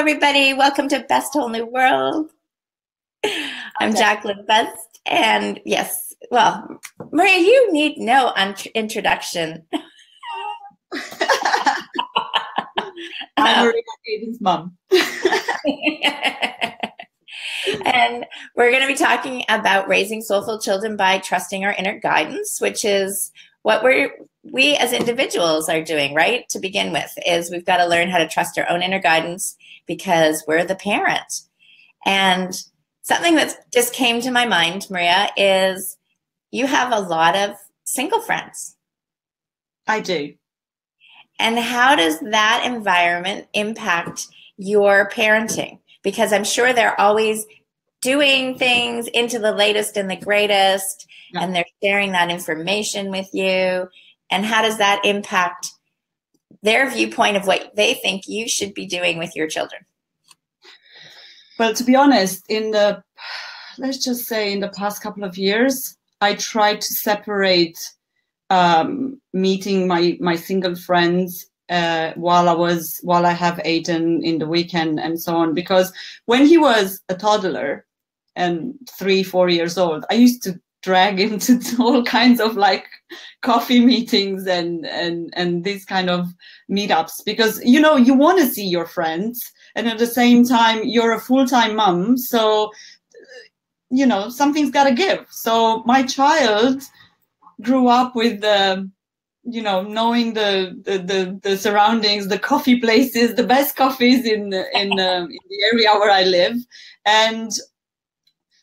everybody. Welcome to Best Whole New World. I'm Jacqueline Best. And yes, well, Maria, you need no introduction. I'm Maria, Aiden's mom. And we're going to be talking about raising soulful children by trusting our inner guidance, which is what we as individuals are doing, right? To begin with, is we've got to learn how to trust our own inner guidance because we're the parent. And something that just came to my mind, Maria, is you have a lot of single friends. I do. And how does that environment impact your parenting? Because I'm sure they're always doing things into the latest and the greatest, and they're sharing that information with you. And how does that impact their viewpoint of what they think you should be doing with your children? Well, to be honest, let's just say in the past couple of years, I tried to separate meeting my single friends while I have Aiden in the weekend and so on, because when he was a toddler and 3-4 years old, I used to drag him to all kinds of like coffee meetings and these kind of meetups, because you want to see your friends, and at the same time you're a full-time mom, so something's got to give. So my child grew up with knowing the surroundings, the coffee places, the best coffees in the area where I live. And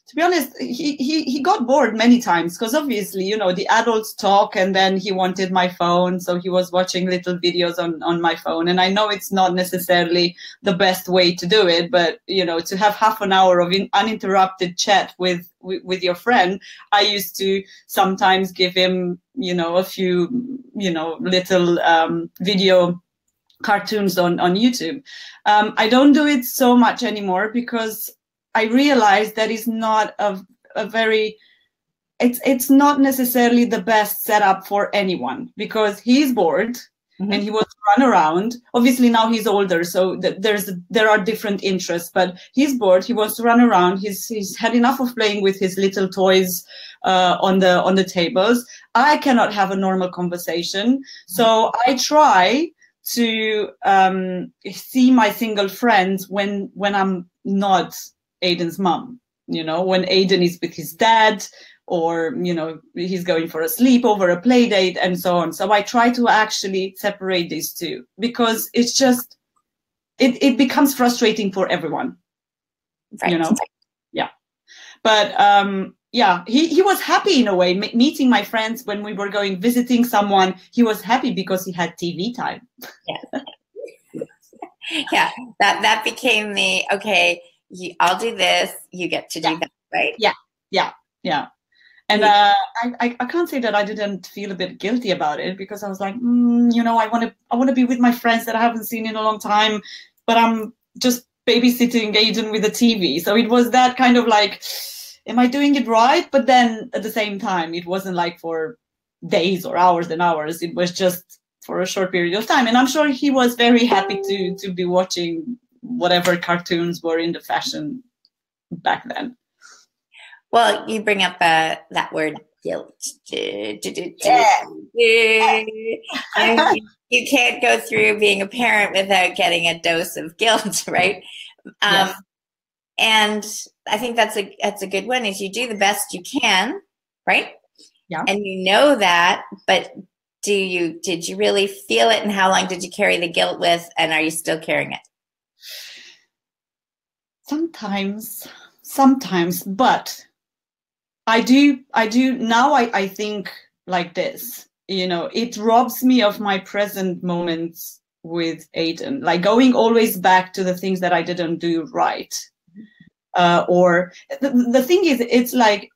to be honest, he got bored many times, because obviously, the adults talk, and then he wanted my phone. So he was watching little videos on my phone. And I know it's not necessarily the best way to do it, but, to have half an hour of uninterrupted chat with your friend, I used to sometimes give him, a few, little video cartoons on YouTube. I don't do it so much anymore, because I realized that is not it's not necessarily the best setup for anyone, because he's bored. Mm-hmm. And he wants to run around. Obviously now he's older, so there are different interests, but he's bored. He wants to run around. He's had enough of playing with his little toys on the tables. I cannot have a normal conversation. So I try to see my single friends when I'm not Aiden's mom, when Aiden is with his dad, or, he's going for a sleepover, a play date, and so on. So I try to actually separate these two, because it's just, it becomes frustrating for everyone, right. Yeah. But, he was happy in a way, meeting my friends when we were visiting someone. He was happy because he had TV time. Yeah. Yeah, that became the, okay, I'll do this, you get to do that, right? Yeah. And I can't say that I didn't feel a bit guilty about it, because I was like, I want to be with my friends that I haven't seen in a long time, but I'm just babysitting Aiden with the TV. So it was that kind of like, am I doing it right? But then at the same time, it wasn't like for days or hours and hours. It was just for a short period of time. And I'm sure he was very happy to be watching whatever cartoons were in the fashion back then. Well, you bring up that word guilt. You can't go through being a parent without getting a dose of guilt, right? Yes. And I think that's a good one, is you do the best you can, right? Yeah. And that, but did you really feel it, and how long did you carry the guilt with, and are you still carrying it? Sometimes, but I do now. I think like this, it robs me of my present moments with Aiden, like going always back to the things that I didn't do right. Or the thing is, it's like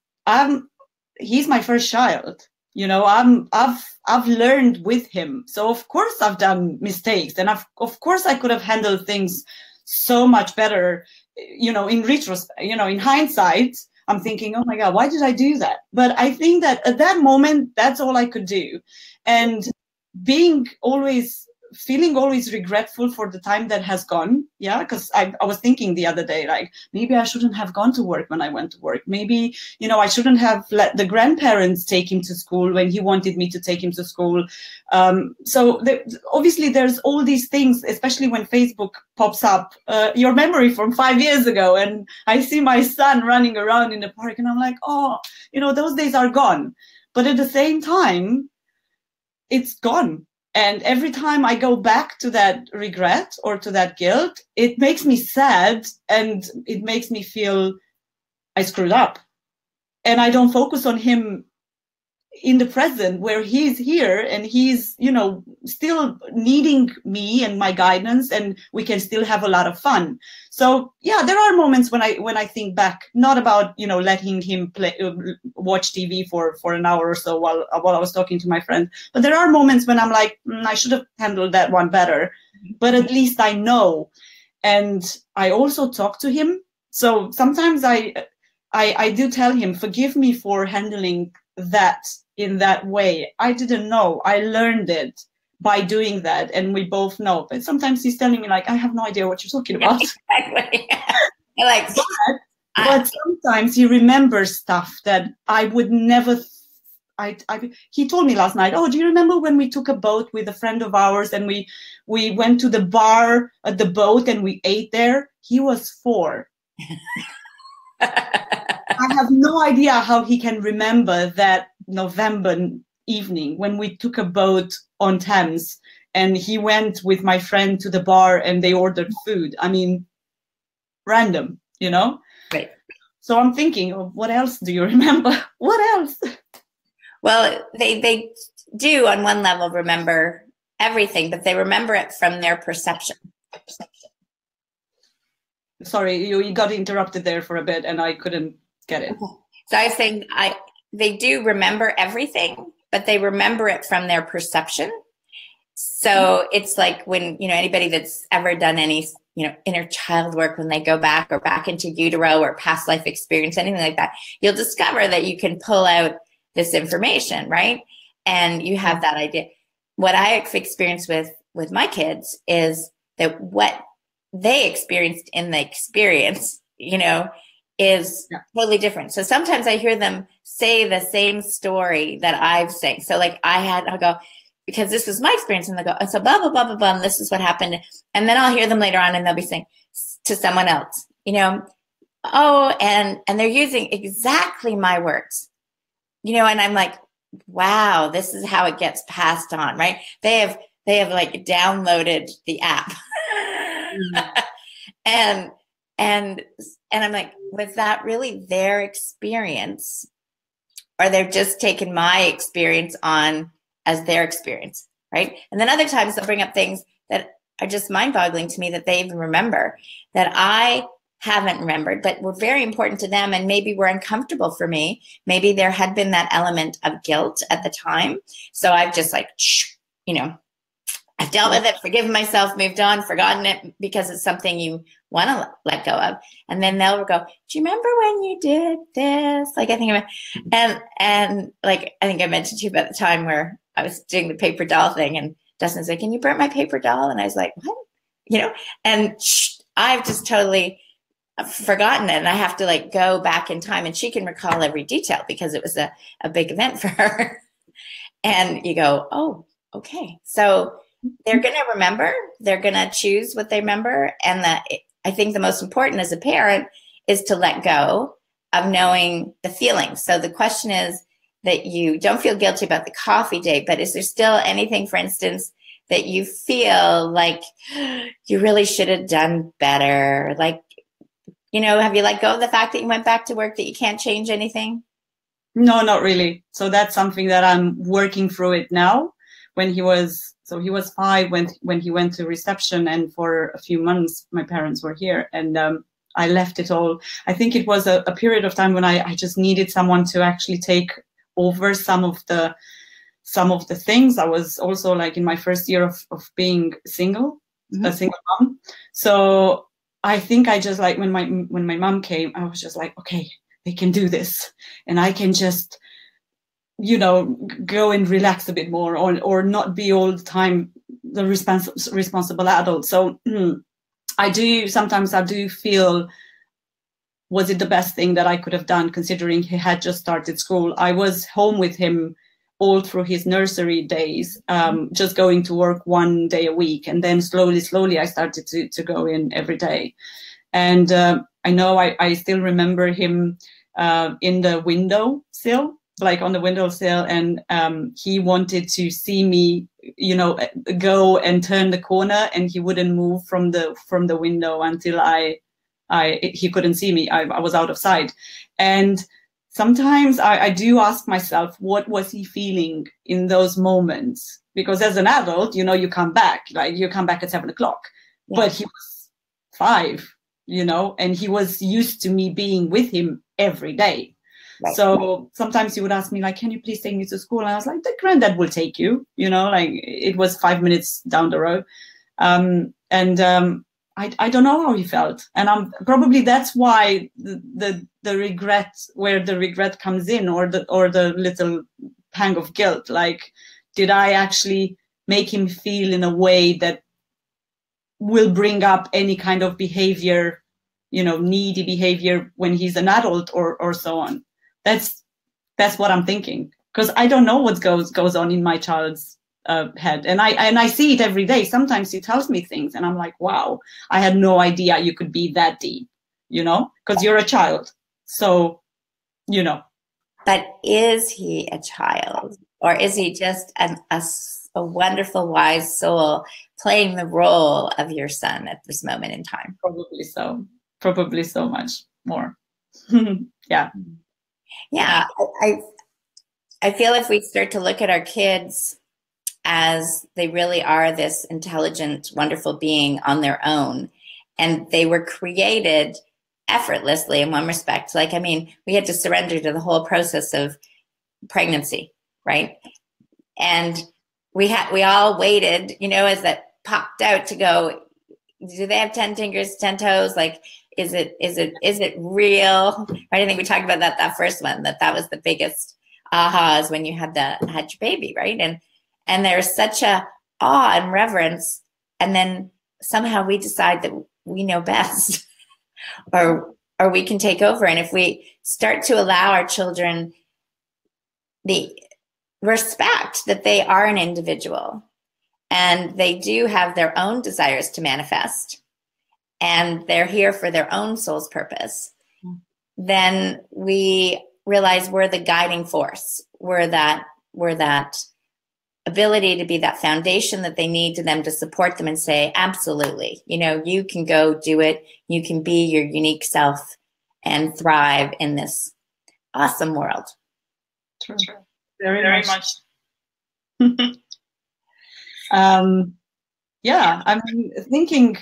he's my first child. I've learned with him, so of course I've done mistakes, and of course I could have handled things so much better. In retrospect, in hindsight, I'm thinking, oh my God, why did I do that? But I think that at that moment, that's all I could do. And being always feeling always regretful for the time that has gone. Yeah, because I was thinking the other day, like, maybe I shouldn't have gone to work when I went to work. Maybe, you know, I shouldn't have let the grandparents take him to school when he wanted me to take him to school. So obviously there's all these things, especially when Facebook pops up, your memory from 5 years ago, and I see my son running around in the park, and I'm like, oh, you know, those days are gone. But at the same time, it's gone. And every time I go back to that regret or to that guilt, it makes me sad, and it makes me feel I screwed up. And I don't focus on him in the present, where he's here and he's, you know, still needing me and my guidance, and we can still have a lot of fun. So yeah, there are moments when I think back, not about, you know, letting him watch TV for an hour or so while I was talking to my friend, but there are moments when I'm like, I should have handled that one better, but at least I know. And I also talk to him. So sometimes I do tell him, forgive me for handling that in that way. I didn't know. I learned it by doing that, and we both know. But sometimes he's telling me, like, I have no idea what you're talking about. Exactly. Like, but sometimes he remembers stuff that I would never. He told me last night, oh, do you remember when we took a boat with a friend of ours, and we went to the bar at the boat and we ate there? He was 4. I have no idea how he can remember that November evening when we took a boat on Thames, and he went with my friend to the bar and they ordered food. I mean, random, you know? Right. So I'm thinking, oh, what else do you remember? What else? Well, they do on one level remember everything, but they remember it from their perception. Sorry, you got interrupted there for a bit and I couldn't get it. So I was saying they do remember everything, but they remember it from their perception. So it's like when, you know, anybody that's ever done any, you know, inner child work, when they go back or back into utero or past life experience, anything like that, you'll discover that you can pull out this information, right? And you have that idea. What I've experienced with my kids is that what they experienced in the experience, you know, is totally different. So sometimes I hear them say the same story that I've said. So like I'll go, because this was my experience, and they'll go, so blah, blah, blah, blah, blah, and this is what happened. And then I'll hear them later on and they'll be saying to someone else, you know, oh, and they're using exactly my words, you know, and I'm like, wow, this is how it gets passed on, right? They have like downloaded the app. And I'm like, was that really their experience, or they've just taken my experience on as their experience, right? And then other times they'll bring up things that are just mind-boggling to me that they even remember that I haven't remembered, but were very important to them, and maybe were uncomfortable for me. Maybe there had been that element of guilt at the time, so I've just like, you know, I've dealt with it, forgiven myself, moved on, forgotten it, because it's something you want to let go of. And then they'll go, do you remember when you did this? Like, I think and like, I think I mentioned to you about the time where I was doing the paper doll thing, and Dustin's like, can you burn my paper doll? And I was like, what? You know, and I've just totally forgotten it. And I have to like go back in time, and she can recall every detail because it was a big event for her. And you go, oh, okay. So they're going to remember, they're going to choose what they remember. And I think the most important as a parent is to let go of knowing the feelings. So the question is that you don't feel guilty about the coffee date, but is there still anything, for instance, that you feel like you really should have done better? Like, you know, have you let go of the fact that you went back to work, that you can't change anything? No, not really. So that's something that I'm working through it now. When he was 5 when he went to reception, and for a few months my parents were here, and I left it all. I think it was a period of time when I just needed someone to actually take over some of the things. I was also like in my first year of being single, a single mom. So I think I just like when my mom came, I was just like, okay, they can do this, and I can just, you know, go and relax a bit more, or not be all the time the responsible adult. So I do feel, was it the best thing that I could have done, considering he had just started school? I was home with him all through his nursery days, just going to work 1 day a week. And then slowly I started to go in every day. And I know I still remember him in the windowsill, like on the windowsill, and he wanted to see me, you know, go and turn the corner, and he wouldn't move from the window until he couldn't see me. I was out of sight. And sometimes I do ask myself, what was he feeling in those moments? Because as an adult, you know, you come back at 7 o'clock, but he was 5, you know, and he was used to me being with him every day. Right. So sometimes he would ask me, like, can you please take me to school? And I was like, the granddad will take you, you know, like it was 5 minutes down the road. I don't know how he felt. And probably that's why the regret, where the regret comes in, or the little pang of guilt. Like, did I actually make him feel in a way that will bring up any kind of behavior, you know, needy behavior when he's an adult or so on? That's what I'm thinking, because I don't know what goes on in my child's head, and I see it every day. Sometimes he tells me things, and I'm like, wow, I had no idea you could be that deep, you know, because you're a child. So, you know. But is he a child, or is he just a wonderful, wise soul playing the role of your son at this moment in time? Probably so. Probably so much more. Yeah. Yeah. I feel if we start to look at our kids as they really are this intelligent, wonderful being on their own, and they were created effortlessly in one respect. Like, I mean, we had to surrender to the whole process of pregnancy, right? And we all waited, you know, as that popped out to go, do they have 10 fingers, 10 toes? Like, is it real? Right? I think we talked about that first one, that was the biggest ahas when you had your baby, right? And there's such a awe and reverence, and then somehow we decide that we know best, or we can take over. And if we start to allow our children the respect that they are an individual, and they do have their own desires to manifest, and they're here for their own soul's purpose, then we realize we're the guiding force. We're that ability to be that foundation that they need to them to support them and say, absolutely, you know, you can go do it. You can be your unique self and thrive in this awesome world. True. Very much. Yeah, I'm thinking,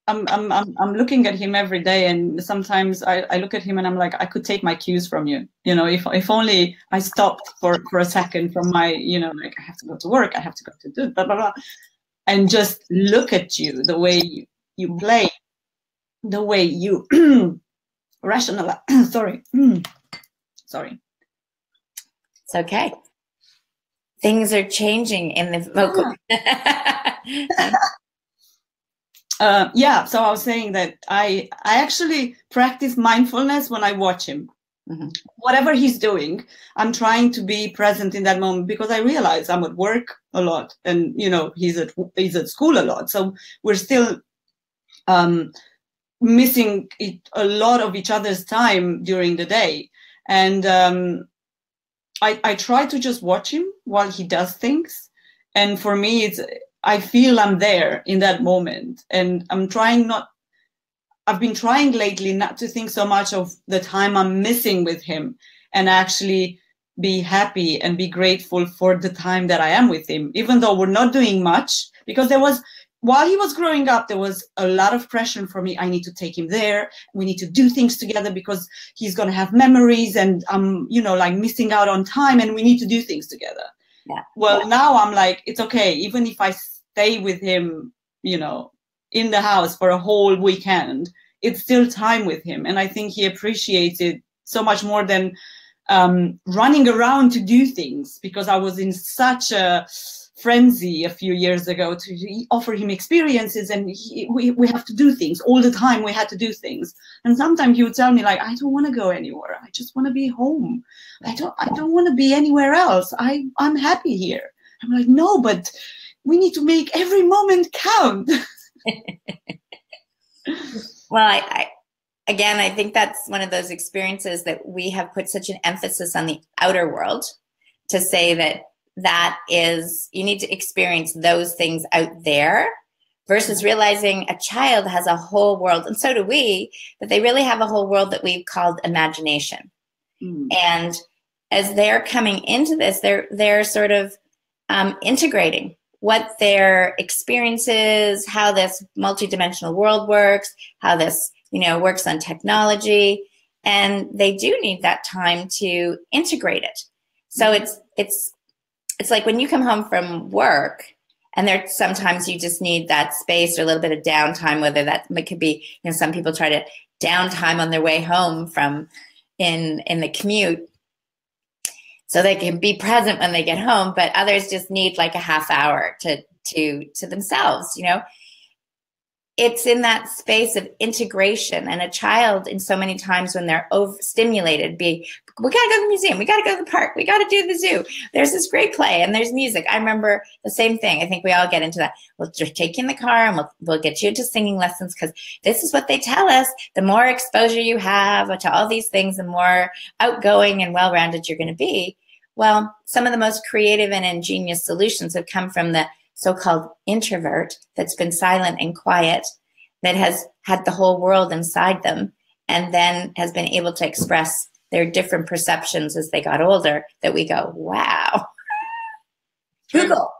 I'm looking at him every day, and sometimes I look at him and I'm like, I could take my cues from you. You know, if only I stopped for a second from my, you know, like, I have to go to work, I have to go to do blah, blah, blah, and just look at you, the way you play, the way you rationalize. Sorry. It's okay. Things are changing in the vocal. Yeah, so I was saying that I actually practice mindfulness when I watch him. Mm-hmm. Whatever he's doing, I'm trying to be present in that moment, because I realize I'm at work a lot, and you know, he's at school a lot, so we're still missing a lot of each other's time during the day, and I try to just watch him while he does things, and for me I feel I'm there in that moment, and I've been trying lately not to think so much of the time I'm missing with him, and actually be happy and be grateful for the time that I am with him, even though we're not doing much, because while he was growing up, there was a lot of pressure for me. I need to take him there. We need to do things together because he's going to have memories, and I'm, you know, like missing out on time, and we need to do things together. Yeah. Well, now I'm like, it's okay. Even if I stay with him, you know, in the house for a whole weekend, it's still time with him. And I think he appreciates it so much more than running around to do things, because I was in such a frenzy a few years ago to offer him experiences, and we have to do things all the time. We had to do things, and sometimes he would tell me like, I don't want to go anywhere. I just want to be home. I don't want to be anywhere else. I'm happy here. I'm like, no, but we need to make every moment count. Well, I think that's one of those experiences that we have put such an emphasis on the outer world to say that is, you need to experience those things out there versus realizing a child has a whole world, and so do we, but they really have a whole world that we've called imagination. And as they're coming into this, they're sort of integrating what their experience is, how this multidimensional world works, how this, works on technology, and they do need that time to integrate it. So it's like when you come home from work, and there sometimes you just need that space or a little bit of downtime, whether that could be, some people try to downtime on their way home from in the commute so they can be present when they get home, but others just need like a half hour to themselves, It's in that space of integration, and a child, in so many times when they're overstimulated, we got to go to the museum, we got to go to the park, we got to do the zoo. There's this great play, and there's music. I remember the same thing. I think we all get into that. We'll just take you in the car, and we'll get you into singing lessons, because this is what they tell us. The more exposure you have to all these things, the more outgoing and well-rounded you're going to be. Well, some of the most creative and ingenious solutions have come from the so-called introvert that's been silent and quiet, that has had the whole world inside them, and then has been able to express their different perceptions as they got older, that we go, wow. Google.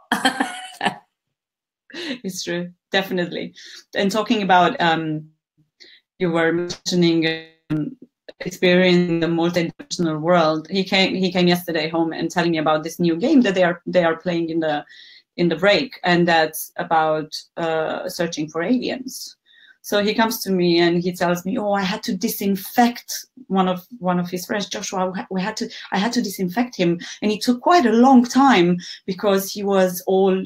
It's true, definitely. And talking about, you were mentioning experiencing the multidimensional world. He came yesterday home and telling me about this new game that they are playing in the break, and that's about searching for aliens. So he comes to me and he tells me, "Oh, I had to disinfect one of his friends, Joshua. I had to disinfect him, and it took quite a long time because he was all,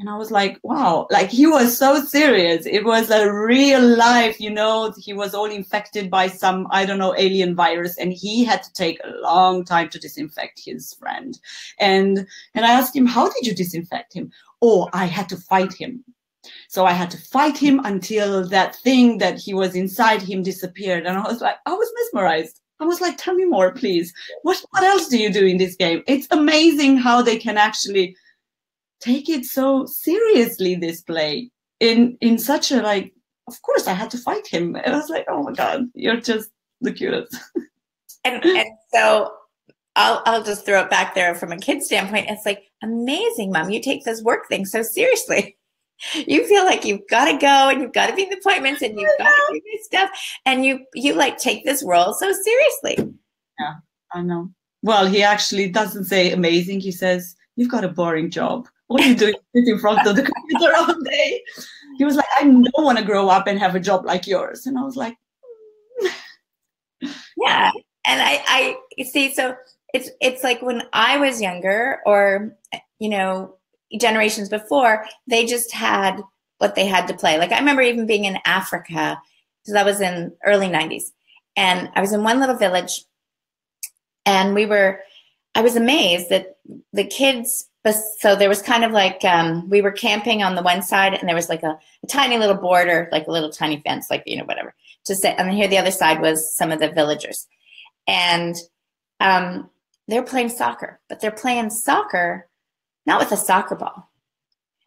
And I was like, wow, like he was so serious. It was a real life, he was all infected by some, I don't know, alien virus, and he had to take a long time to disinfect his friend. And I asked him, how did you disinfect him? Oh, I had to fight him. So I had to fight him until that thing that he was inside him disappeared. And I was mesmerized. I was like, tell me more, please. What else do you do in this game? It's amazing how they can actually take it so seriously, this play, in such a, like, of course I had to fight him. And I was like, oh my God, you're just the cutest. And so I'll just throw it back there from a kid's standpoint. It's like, amazing, Mom, you take this work thing so seriously. You feel like you've got to go, and you've got to be in appointments, and you've got to do this stuff, and you like take this role so seriously. Yeah, I know. Well, he actually doesn't say amazing. He says, you've got a boring job. What are you doing? Sit in front of the computer all day. He was like, I don't want to grow up and have a job like yours. And I was like, yeah. And I see, so it's like when I was younger, or, generations before, they just had what they had to play. Like I remember even being in Africa, because that was in early 90s. And I was in one little village, and I was amazed that the kids, so there was kind of like, we were camping on the one side, and there was like a tiny little border, like a little tiny fence, like, whatever, to sit. And here the other side was some of the villagers. And they're playing soccer, but they're playing soccer not with a soccer ball.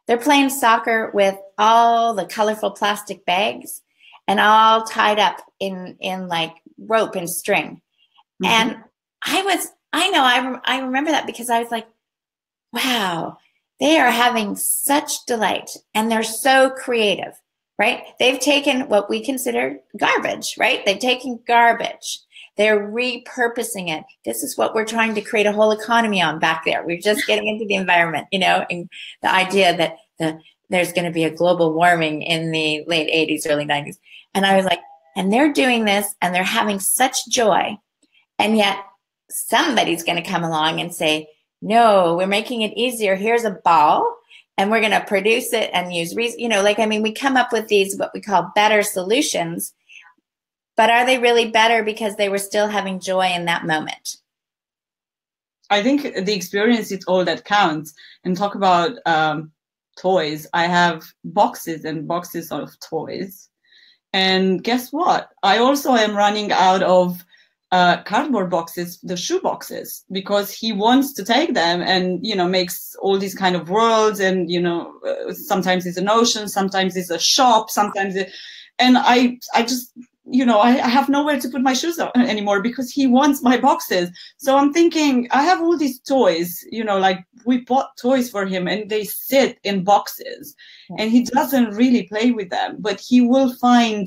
They're playing soccer with all the colorful plastic bags, and all tied up in like rope and string. Mm-hmm. And I remember that, because I was like, wow, they are having such delight, and they're so creative, right? They've taken what we consider garbage, right? They've taken garbage. They're repurposing it. This is what we're trying to create a whole economy on back there. We're just getting into the environment, and the idea that there's going to be a global warming in the late 80s, early 90s. And I was like, and they're doing this, and they're having such joy. And yet somebody's going to come along and say, No, we're making it easier. Here's a ball and we're going to produce it and use, like, I mean, we come up with these, what we call better solutions, but are they really better because they were still having joy in that moment? I think the experience is all that counts. And talk about toys. I have boxes and boxes of toys. And guess what? I also am running out of cardboard boxes, the shoe boxes, because he wants to take them and, makes all these kind of worlds. And, sometimes it's an ocean, sometimes it's a shop, and I just, I have nowhere to put my shoes anymore because he wants my boxes. So I'm thinking, I have all these toys, like we bought toys for him and they sit in boxes and he doesn't really play with them, but he will find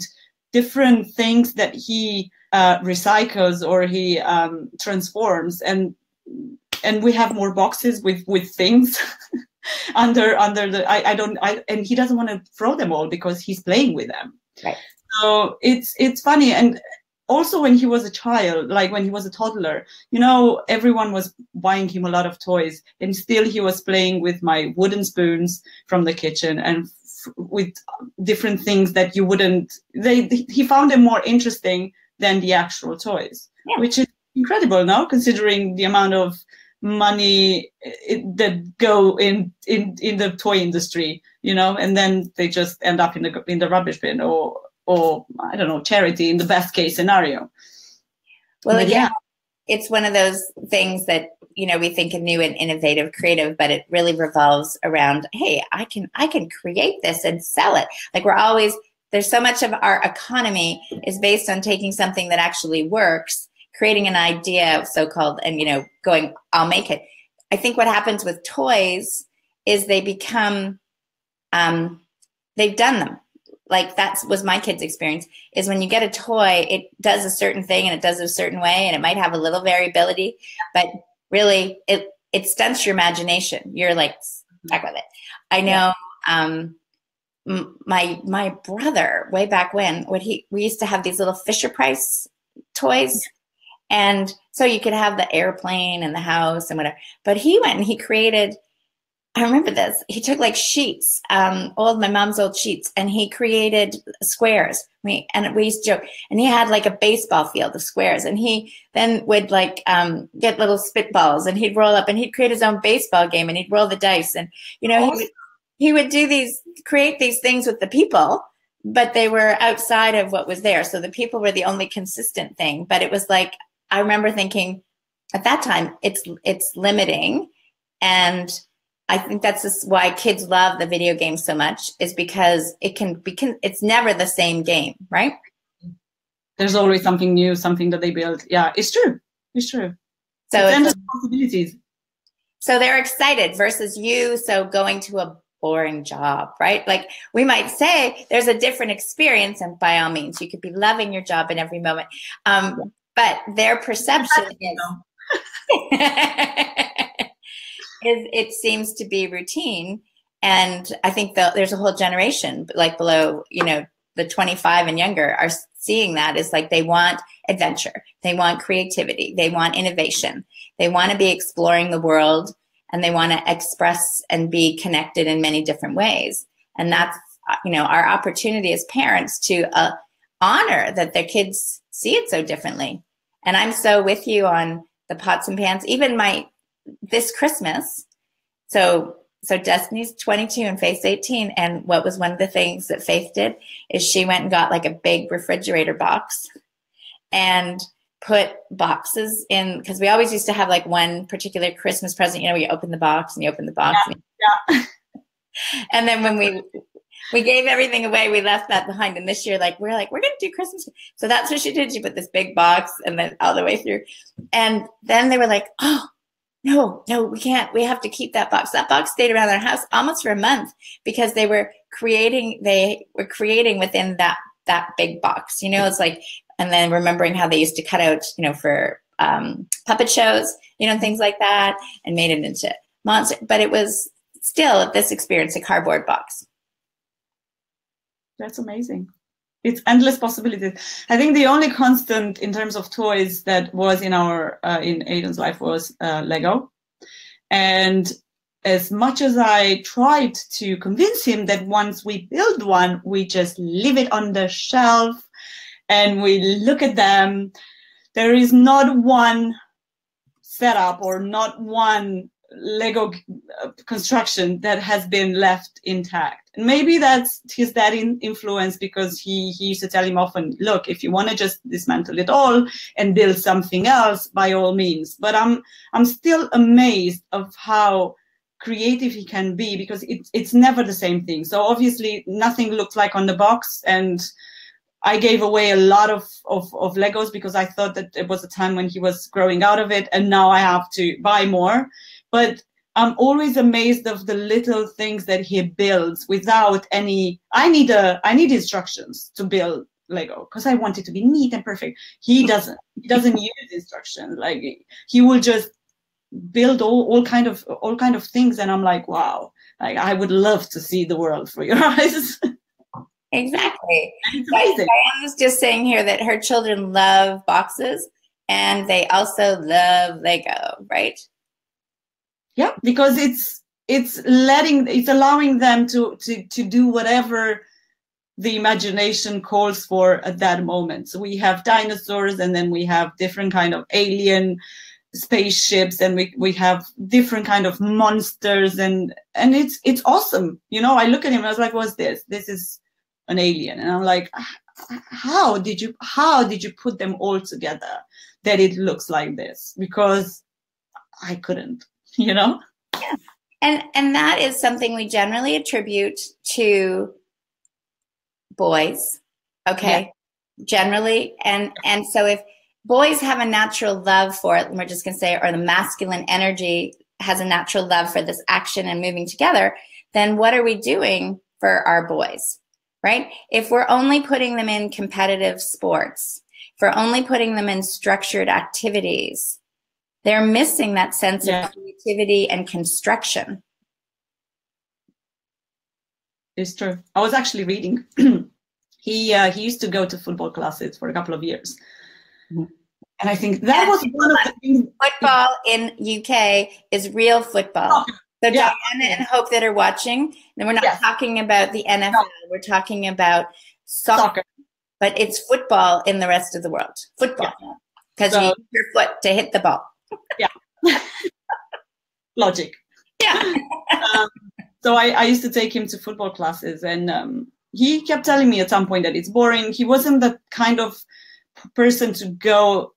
different things that he recycles or he transforms. And we have more boxes with things under the, and he doesn't want to throw them all because he's playing with them. Right. So it's funny. And also when he was a child, like when he was a toddler, everyone was buying him a lot of toys and still he was playing with my wooden spoons from the kitchen and with different things that he found them more interesting than the actual toys, which is incredible now, considering the amount of money that go in the toy industry, and then they just end up in the rubbish bin or I don't know, charity in the best case scenario. Well, again, it's one of those things that, we think of new and innovative, creative, but it really revolves around, hey, I can create this and sell it. Like there's so much of our economy is based on taking something that actually works, creating an idea, so-called, and, going, I'll make it. I think what happens with toys is they become, they've done them. Like that was my kid's experience, is when you get a toy, it does a certain thing and it does it a certain way and it might have a little variability, but really it stunts your imagination. You're like stuck with it. I know my brother way back when we used to have these little Fisher Price toys. And so you could have the airplane and the house and whatever, but he went and he created, I remember this. He took like sheets, my mom's old sheets, and he created squares. We used to joke, and he had like a baseball field of squares, and he then would like get little spitballs, and he'd roll up, and he'd create his own baseball game, and he'd roll the dice, and he would create these things with the people, but they were outside of what was there. So the people were the only consistent thing. But it was like, I remember thinking at that time, it's limiting, and I think that's just why kids love the video game so much, is because it's never the same game, right? There's always something new, something that they build. Yeah, it's true. It's true. So it's endless possibilities. So they're excited versus you. So going to a boring job, right? Like we might say there's a different experience, and by all means, you could be loving your job in every moment. But their perception is it seems to be routine. And I think there's a whole generation like below, the 25 and younger are seeing that is like they want adventure. They want creativity. They want innovation. They want to be exploring the world, and they want to express and be connected in many different ways. And that's, our opportunity as parents to honor that their kids see it so differently. And I'm so with you on the pots and pans. Even this Christmas, so Destiny's 22 and Faith's 18, and what was one of the things that Faith did is she went and got like a big refrigerator box and put boxes in, because we always used to have like one particular Christmas present, where you open the box and you open the box. Yeah. And then when we gave everything away, we left that behind. And this year, we're going to do Christmas. So that's what she did. She put this big box and then all the way through. And then they were like, oh, no, we can't. We have to keep that box. That box stayed around our house almost for a month because they were creating within that big box. It's like, and then remembering how they used to cut out, for puppet shows, things like that, and made it into monster. But it was still this experience, a cardboard box. That's amazing. It's endless possibilities. I think the only constant in terms of toys that was in Aiden's life was Lego. And as much as I tried to convince him that once we build one, we just leave it on the shelf and we look at them, there is not one setup or not one Lego construction that has been left intact. And maybe that's his dad influence, because he used to tell him often, look, if you want to just dismantle it all and build something else, by all means. But I'm still amazed of how creative he can be, because it's never the same thing. So obviously nothing looked like on the box, and I gave away a lot of Legos because I thought that it was a time when he was growing out of it, and now I have to buy more. But I'm always amazed of the little things that he builds without any. I need instructions to build Lego because I want it to be neat and perfect. He doesn't use instructions. Like, he will just build all kind of things, and I'm like, wow, like I would love to see the world through your eyes. Exactly. Diane was just saying here that her children love boxes and they also love Lego, right? Yeah, because it's allowing them to do whatever the imagination calls for at that moment. So we have dinosaurs, and then we have different kind of alien spaceships, and we have different kind of monsters, and it's awesome. You know, I look at him and I was like, what's this? This is an alien. And I'm like, how did you put them all together that it looks like this? Because I couldn't, you know? Yeah. And that is something we generally attribute to boys, okay? Yeah. Generally. And so if boys have a natural love for it, and we're just going to say, or the masculine energy has a natural love for this action and moving together, then what are we doing for our boys? Right? If we're only putting them in competitive sports, if we're only putting them in structured activities, they're missing that sense of creativity and construction. It's true. I was actually reading. He used to go to football classes for a couple of years. Mm-hmm. And I think that was one of the things. Football in UK is real football. Oh. So Diana and Hope that are watching, and we're not talking about the NFL. No. We're talking about soccer. But it's football in the rest of the world. Football. Because you use your foot to hit the ball. Yeah. Logic. Yeah. So I used to take him to football classes, and he kept telling me at some point that it's boring. He wasn't the kind of person to go,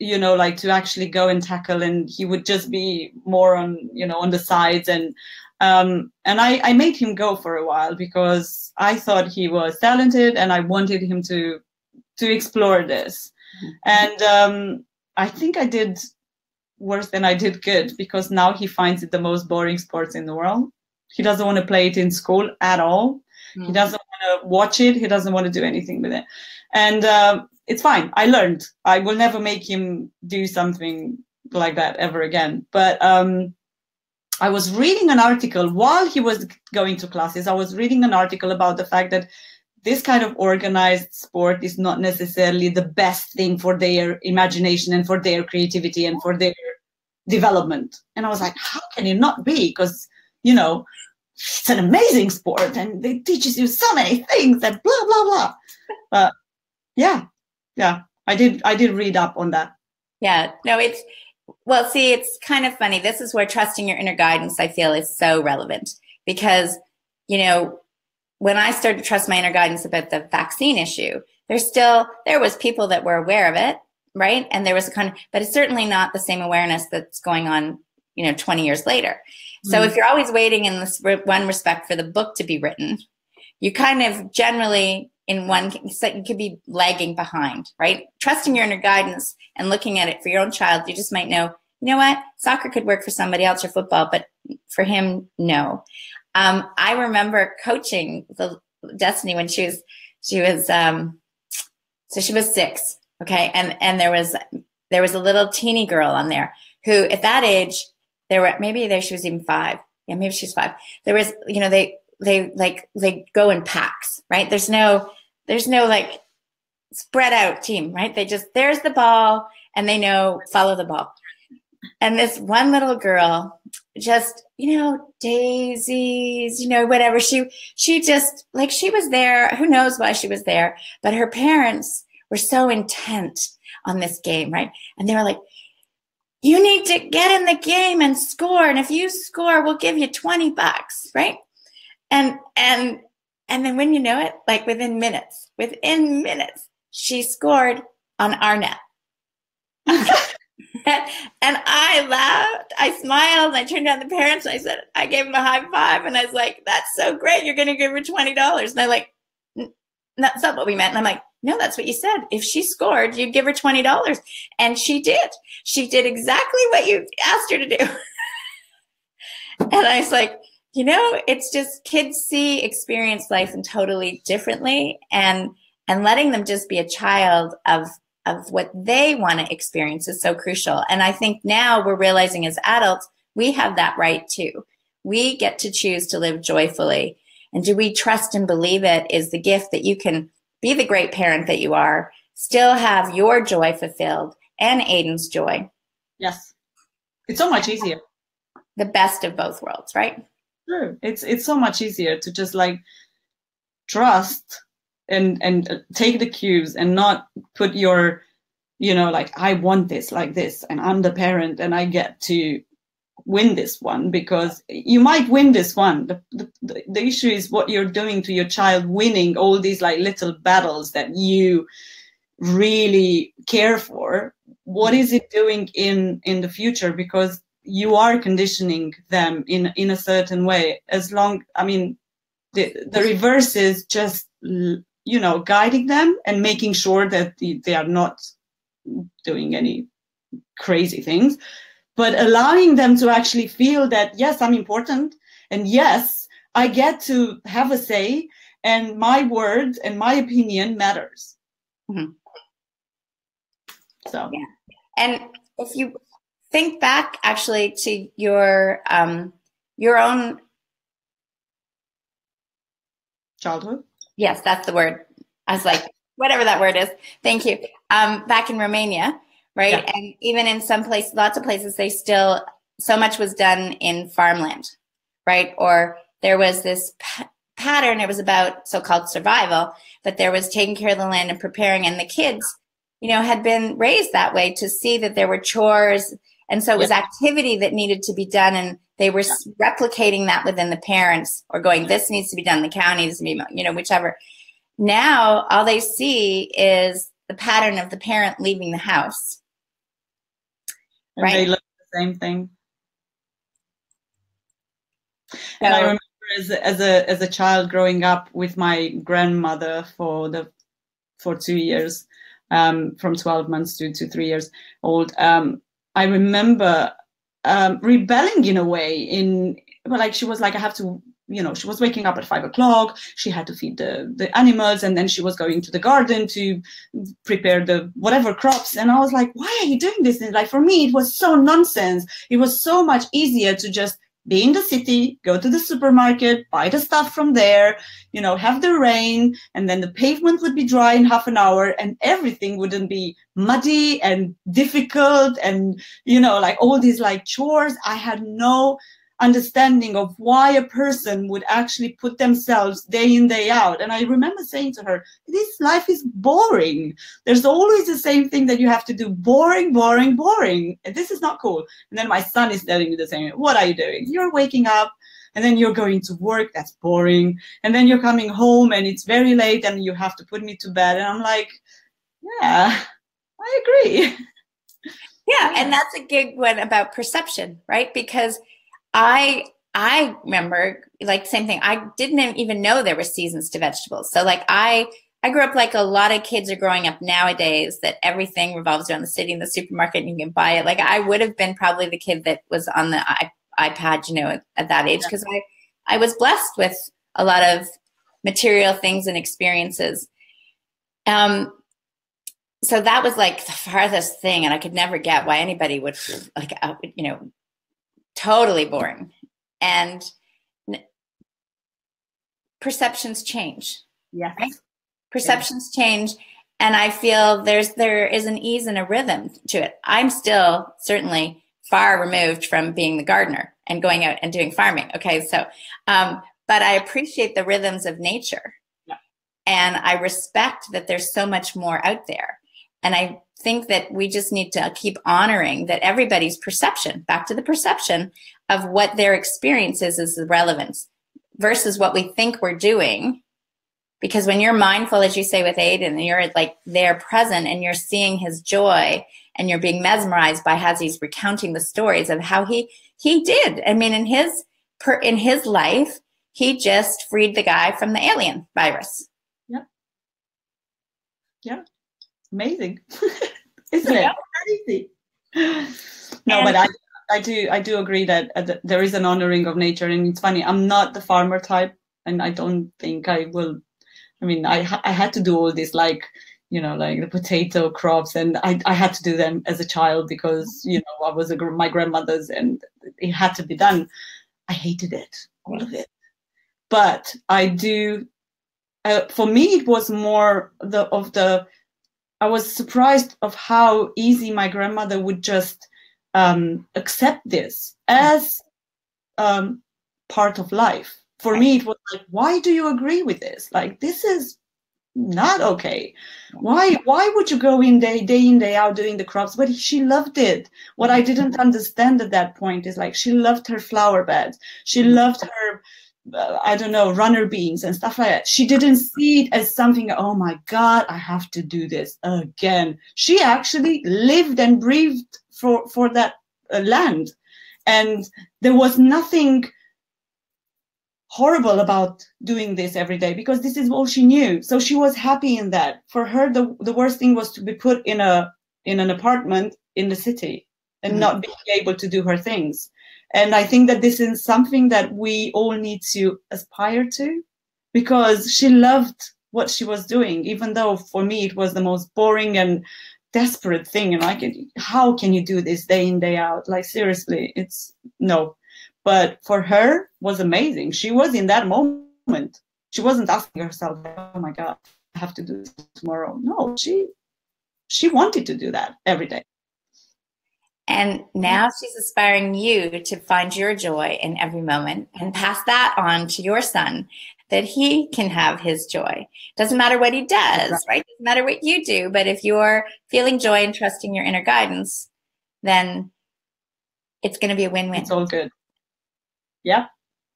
you know, like to actually go and tackle, and he would just be more on, you know, on the sides. And I made him go for a while because I thought he was talented and I wanted him to explore this. And I think I did worse than I did good, because now he finds it the most boring sports in the world. He doesn't want to play it in school at all. Mm-hmm. He doesn't want to watch it. He doesn't want to do anything with it. And it's fine. I learned. I will never make him do something like that ever again. But I was reading an article while he was going to classes. I was reading an article about the fact that this kind of organized sport is not necessarily the best thing for their imagination and for their creativity and for their development. And I was like, how can it not be? Because, you know, it's an amazing sport and it teaches you so many things and blah, blah, blah. But yeah, I did read up on that. Yeah, no, well, see, it's kind of funny. This is where trusting your inner guidance, I feel, is so relevant, because, you know, when I started to trust my inner guidance about the vaccine issue, there was people that were aware of it, right? And there was but it's certainly not the same awareness that's going on, you know, 20 years later. Mm-hmm. So if you're always waiting in this one respect for the book to be written, you kind of generally so you could be lagging behind, right? Trusting your inner guidance and looking at it for your own child, you just might know, you know what, soccer could work for somebody else or football, but for him, no. I remember coaching Destiny when she was so she was 6, okay, and there was a little teeny girl on there who at that age she was even 5, yeah, maybe she was 5. There was, you know, they go in packs, right? There's no like spread out team, right? there's the ball and they know follow the ball. And this one little girl just, daisies, whatever. She just, like, she was there. Who knows why she was there? But her parents were so intent on this game, right? And they were like, you need to get in the game and score. And if you score, we'll give you $20, right? And then when you know it, like within minutes, she scored on our net. And I laughed, I smiled, and I turned down the parents, and I gave them a high five, and I was like, that's so great, you're going to give her $20. And they're like, that's not what we meant. And I'm like, no, that's what you said. If she scored, you'd give her $20. And she did. She did exactly what you asked her to do. And I was like, it's just kids experience life and totally differently, and letting them just be a child of what they want to experience is so crucial. And I think now we're realizing as adults, we have that right too. We get to choose to live joyfully. And do we trust and believe it is the gift that you can be the great parent that you are, still have your joy fulfilled and Aiden's joy. Yes. It's so much easier. The best of both worlds, right? Sure. It's so much easier to just like trust and take the cues and not put your, like, I want this like this, and I'm the parent and I get to win this one, because you might win this one. The issue is what you're doing to your child, winning all these like little battles that you really care for. What is it doing in the future? Because you are conditioning them in a certain way. The reverse is just, guiding them and making sure that they are not doing any crazy things, but allowing them to actually feel that, yes, I'm important, and yes, I get to have a say, and my word and my opinion matters. Mm-hmm. So, yeah. And if you think back actually to your own childhood. Yes, that's the word. I was like, whatever that word is. Thank you. Back in Romania, right? Yeah. And even in some places, lots of places, so much was done in farmland, right? Or there was this pattern. It was about so-called survival, but there was taking care of the land and preparing. And the kids, had been raised that way to see that there were chores. And so it was activity that needed to be done. And they were replicating that within the parents, or going, this needs to be done, the cow needs to be, whichever. Now, all they see is the pattern of the parent leaving the house. And they look the same thing. And I remember as a child growing up with my grandmother for 2 years, from 12 months to 3 years old. I remember rebelling in a way. She was like, I have to, she was waking up at 5 o'clock. She had to feed the animals, and then she was going to the garden to prepare the whatever crops. And I was like, why are you doing this? And like, for me, it was so nonsense. It was so much easier to just be in the city, go to the supermarket, buy the stuff from there, have the rain, and then the pavement would be dry in half an hour, and everything wouldn't be muddy and difficult and, like all these like chores. I had no understanding of why a person would actually put themselves day in, day out. And I remember saying to her, this life is boring. There's always the same thing that you have to do. Boring, boring, boring. And this is not cool. And then my son is telling me the same. What are you doing? You're waking up and then you're going to work. That's boring. And then you're coming home and it's very late and you have to put me to bed. And I'm like, yeah, I agree. Yeah. And that's a good one about perception, right? Because I remember, like, same thing. I didn't even know there were seasons to vegetables. So like I grew up like a lot of kids are growing up nowadays, that everything revolves around the city and the supermarket and you can buy it. Like I would have been probably the kid that was on the iPad, at that age, because I was blessed with a lot of material things and experiences. So that was like the farthest thing, and I could never get why anybody would like, totally boring. And perceptions change. Yes. Right? Perceptions change. And I feel there is an ease and a rhythm to it. I'm still certainly far removed from being the gardener and going out and doing farming. Okay, so, but I appreciate the rhythms of nature. Yeah. And I respect that there's so much more out there. And I think that we just need to keep honoring that everybody's perception, back to the perception of what their experience is the relevance versus what we think we're doing. Because when you're mindful, as you say with Aiden, and you're like there present and you're seeing his joy and you're being mesmerized by as he's recounting the stories of how he did. I mean, in his life, he just freed the guy from the alien virus. Yeah. Yeah. Amazing. Isn't it? Crazy. No, but I do agree that there is an honoring of nature, and it's funny. I'm not the farmer type, and I don't think I will. I mean, I had to do all this, like, you know, like the potato crops, and I had to do them as a child because, you know, I was my grandmother's, and it had to be done. I hated it, all of it. But I do. For me, it was more I was surprised of how easy my grandmother would just accept this as part of life. For me, it was like, why do you agree with this? Like, this is not okay. Why would you go in day in, day out doing the crops? But she loved it. What I didn't understand at that point is, like, she loved her flower beds. She loved her, I don't know, runner beans and stuff like that. She didn't see it as something, oh my God, I have to do this again. She actually lived and breathed for that land. And there was nothing horrible about doing this every day because this is all she knew. So she was happy in that. For her, the worst thing was to be put in an apartment in the city and not being able to do her things. And I think that this is something that we all need to aspire to, because she loved what she was doing, even though for me it was the most boring and desperate thing. And how can you do this day in, day out? Like, seriously, it's no. But for her, was amazing. She was in that moment. She wasn't asking herself, oh my God, I have to do this tomorrow. No, she wanted to do that every day. And now she's inspiring you to find your joy in every moment and pass that on to your son, that he can have his joy. Doesn't matter what he does, right? Doesn't matter what you do, but if you're feeling joy and trusting your inner guidance, then it's going to be a win-win. It's all good. Yeah,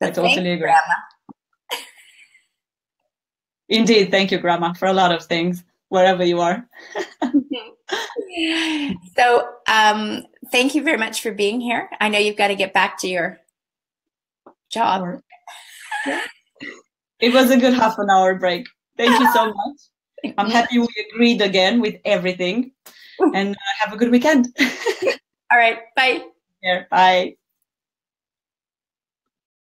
I totally agree. Grandma. Indeed, thank you, Grandma, for a lot of things, wherever you are. So, thank you very much for being here. I know you've got to get back to your job. Yeah. It was a good half an hour break. Thank you so much. I'm happy we agreed again with everything. And have a good weekend. All right. Bye. Yeah, bye.